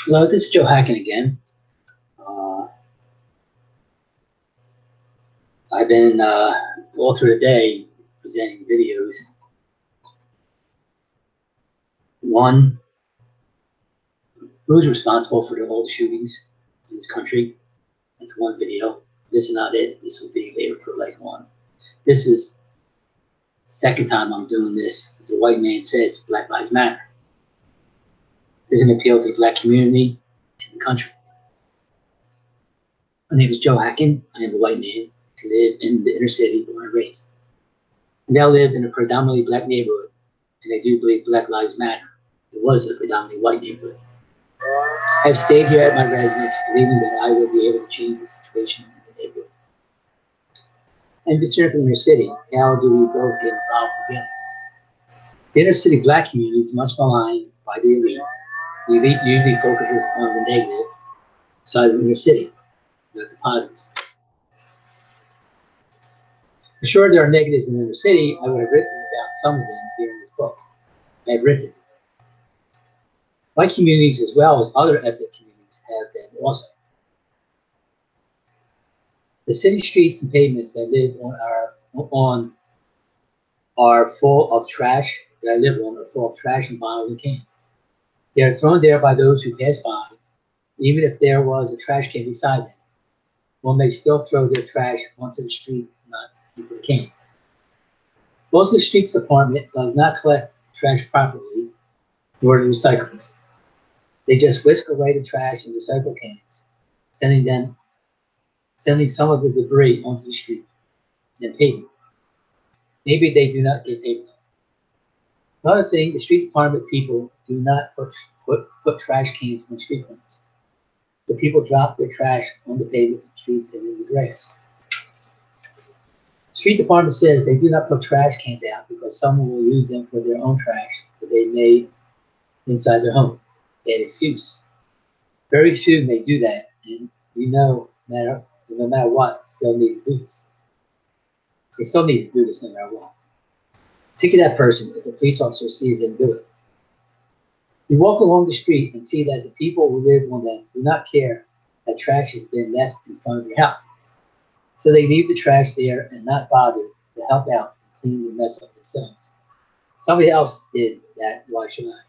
Hello, this is Joe Hakun again. Uh, I've been all through the day presenting videos. One, who's responsible for all the shootings in this country? That's one video. This is not it. This will be later for like one. This is the second time I'm doing this. As a white man says, Black Lives Matter. This is an appeal to the black community in the country. My name is Joe Hakun. I am a white man. I live in the inner city, born and raised. I now live in a predominantly black neighborhood, and I do believe Black Lives Matter. It was a predominantly white neighborhood. I have stayed here at my residence, believing that I will be able to change the situation in the neighborhood. I'm concerned for the inner city. How do we both get involved together? The inner city black community is much maligned by the elite. The elite usually focuses on the negative side of the inner city, not the positives. For sure, there are negatives in the inner city. I would have written about some of them here in this book. I have written. White communities, as well as other ethnic communities, have them also. The city streets and pavements that I live on are full of trash. That I live on are full of trash and bottles and cans. They are thrown there by those who pass by. Even if there was a trash can beside them, one may still throw their trash onto the street, not into the can. Most of the streets department does not collect trash properly, nor the recyclables. They just whisk away the trash in recycle cans, sending some of the debris onto the street and pavement. Maybe they do not get paid enough. Another thing, the street department people do not put trash cans on street corners. The people drop their trash on the pavements, streets, and in the grass. The street department says they do not put trash cans out because someone will use them for their own trash that they made inside their home. Bad excuse. Very few may do that, and we know no matter what, still need to do this. They still need to do this no matter what. Ticket that person if a police officer sees them do it. You walk along the street and see that the people who live on them do not care that trash has been left in front of your house. So they leave the trash there and not bother to help out and clean the mess up themselves. Somebody else did that, why should I?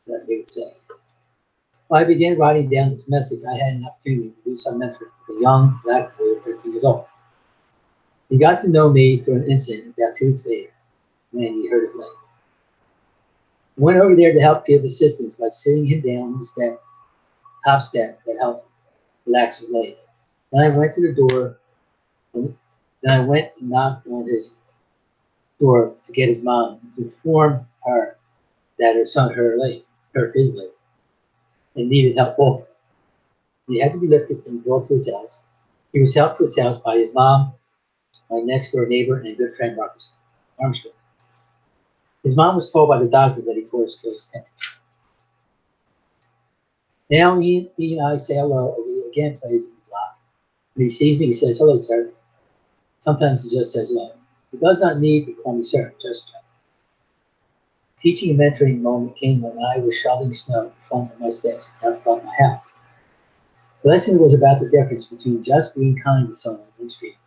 That they would say. When I began writing down this message, I had an opportunity to do some mentoring with a young black boy of 13 years old. He got to know me through an incident about 2 weeks later when he hurt his leg. I went over there to help give assistance by sitting him down on the top step that helped relax his leg. Then I went to the door. Then I went to knock on his door to get his mom and to inform her that her son hurt his leg, and needed help walking. He had to be lifted and brought to his house. He was helped to his house by his mom, my next door neighbor, and good friend Armstrong. His mom was told by the doctor that he tore his Achilles tendon. Now he and I say hello as he again plays in the block. When he sees me, he says, "Hello, sir." Sometimes he just says hello. He does not need to call me sir, just Joe. Teaching and mentoring moment came when I was shoveling snow in front of my steps out front of my house. The lesson was about the difference between just being kind to someone on the street,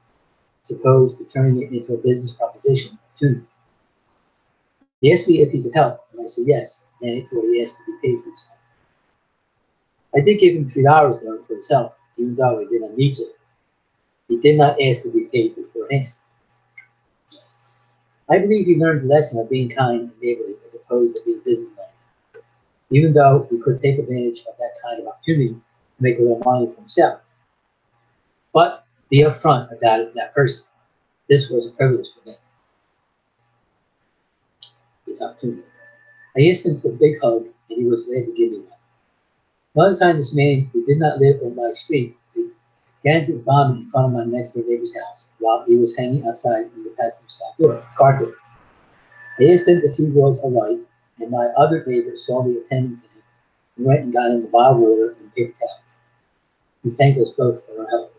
as opposed to turning it into a business proposition opportunity. He asked me if he could help, and I said yes, and he thought he asked to be paid for his help. I did give him $3 though for his help, even though I did not need to. He did not ask to be paid beforehand. I believe he learned the lesson of being kind and neighborly as opposed to being businessman. Even though he could take advantage of that kind of opportunity to make a little money for himself. But be upfront about it to that person. This was a privilege for me. This opportunity. I asked him for a big hug, and he was glad to give me one. Another time, this man who did not live on my street began to vomit in front of my next door neighbor's house while he was hanging outside in the passenger side car door. I asked him if he was all right, and my other neighbor saw me attending to him and went and got him a bottle of water and paper towels. He thanked us both for our help.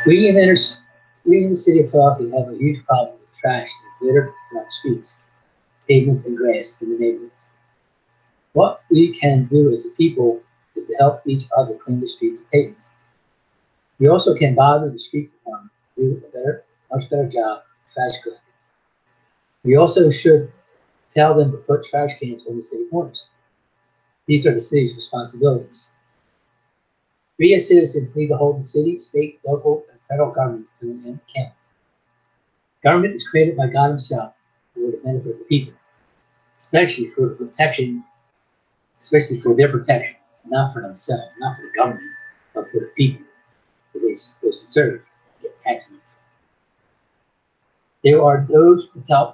We in the city of Philadelphia have a huge problem with trash that is littered throughout the streets. pavements, and grass in the neighborhoods. What we can do as a people is to help each other clean the streets and pavements. We also can bother the streets department to do much better job of trash collecting. We also should tell them to put trash cans on the city corners. These are the city's responsibilities. We as citizens need to hold the city, state, local, and federal governments to an account. Government is created by God Himself for the benefit of the people, especially for their protection, not for themselves, not for the government, but for the people that they're supposed to serve, get tax money from. There are those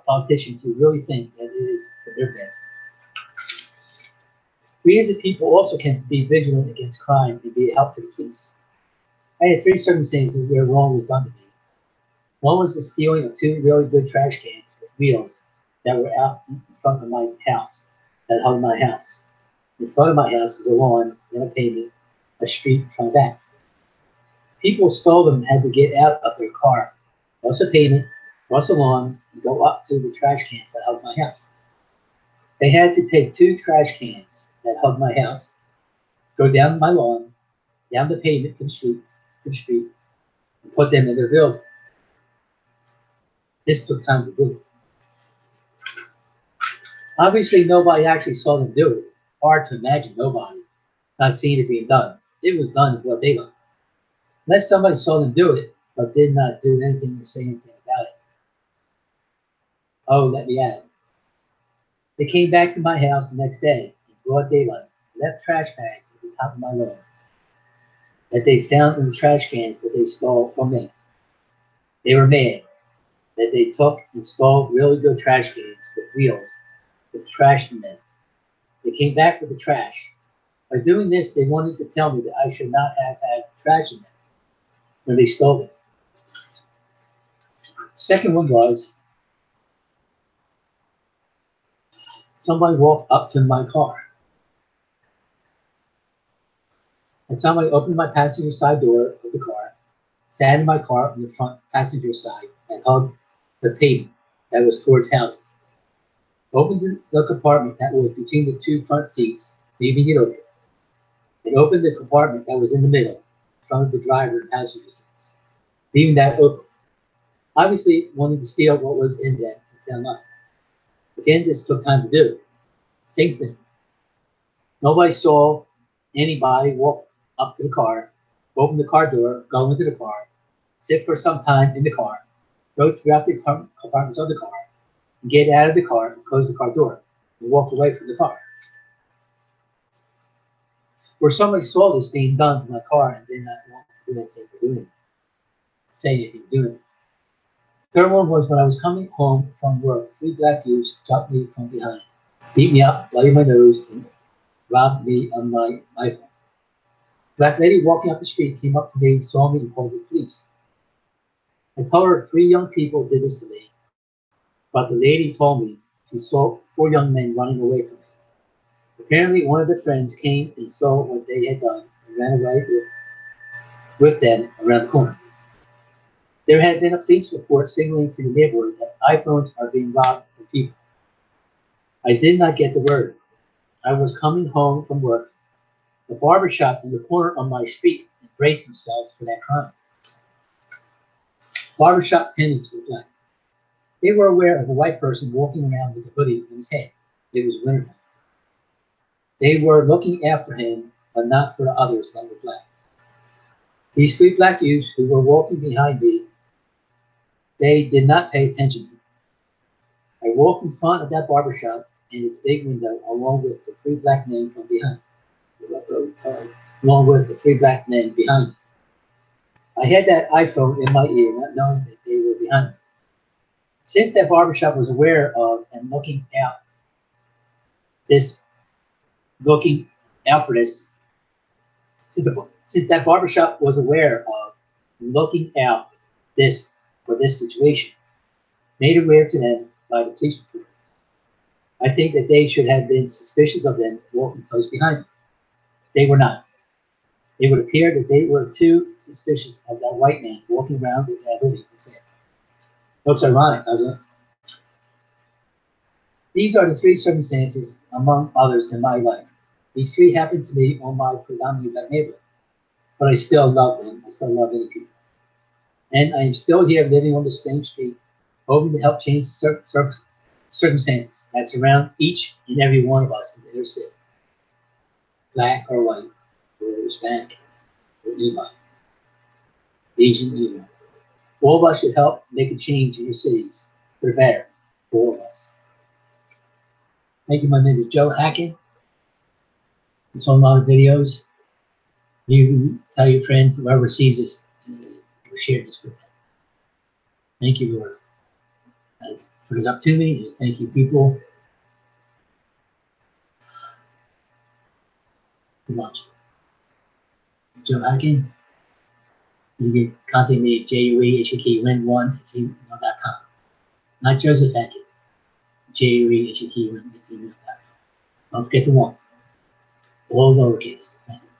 politicians who really think that it is for their benefit. We as a people also can be vigilant against crime and be a help to the police. I had 3 circumstances where wrong was done to me. One was the stealing of 2 really good trash cans with wheels that were out in front of my house, that hung my house. In front of my house is a lawn, then a pavement, a street in front of that. People stole them and had to get out of their car, cross a pavement, cross a lawn, and go up to the trash cans that hugged my house. They had to take 2 trash cans that hugged my house, go down my lawn, down the pavement to the street, and put them in their vehicle. This took time to do. Obviously, nobody actually saw them do it. Hard to imagine nobody not seeing it being done. It was done in broad daylight. Unless somebody saw them do it, but did not do anything or say anything about it. Oh, let me add. They came back to my house the next day in broad daylight and left trash bags at the top of my lawn that they found in the trash cans that they stole from me. They were mad that they took and stole really good trash cans with wheels with trash in them. They came back with the trash. By doing this, they wanted to tell me that I should not have had trash in them when they stole it. Second one was somebody walked up to my car. And somebody opened my passenger side door of the car, sat in my car on the front passenger side, and hugged the pavement that was towards houses. Opened the compartment that was between the 2 front seats, leaving it open. And opened the compartment that was in the middle, in front of the driver and passenger seats, leaving that open. Obviously, wanted to steal what was in there and found nothing. Again, this took time to do. Same thing. Nobody saw anybody walk up to the car, open the car door, go into the car, sit for some time in the car, go throughout the compartments of the car, get out of the car and close the car door, and walk away from the car. Where somebody saw this being done to my car and did not want to do anything for doing it, say anything, do anything. The third one was when I was coming home from work, 3 black youths jumped me from behind, beat me up, bloodied my nose, and robbed me on my iPhone. A black lady walking up the street came up to me, saw me, and called the police. I told her 3 young people did this to me, but the lady told me she saw 4 young men running away from me. Apparently, one of their friends came and saw what they had done and ran away with them around the corner. There had been a police report signaling to the neighborhood that iPhones are being robbed from people. I did not get the word. I was coming home from work. The barbershop in the corner of my street embraced themselves for that crime. Barbershop tenants were black. They were aware of a white person walking around with a hoodie on his head. It was wintertime. They were looking after him, but not for the others that were black. These 3 black youths who were walking behind me, they did not pay attention to me. I walked in front of that barbershop and its big window along with the 3 black men from behind. Along with the 3 black men behind me. I had that iPhone in my ear, not knowing that they were behind me. Since that barbershop was aware of and looking out for this, since that barbershop was aware of looking out for this situation, made aware to them by the police report, I think that they should have been suspicious of them walking close behind them. They were not. It would appear that they were too suspicious of that white man walking around with that hoodie on his head. Looks ironic, doesn't it? These are the three circumstances, among others, in my life. These three happened to me on my predominantly black neighborhood, but I still love them. I still love any people. And I am still here living on the same street, hoping to help change circumstances that surround each and every one of us in the inner city, black or white, or Hispanic, or anybody, Asian, anyone. All of us should help make a change in our cities for the better, for all of us. Thank you. My name is Joe Hakun. It's on a lot of videos. You tell your friends, whoever sees this, share this with them. Thank you, Lord, for this opportunity, and thank you, people, for watching. Joe Hakun. You can contact me at joehakun1@gmail.com. Not Joseph Hakun. joehakun1@gmail.com. Don't forget the one. All lowercase. Thank you.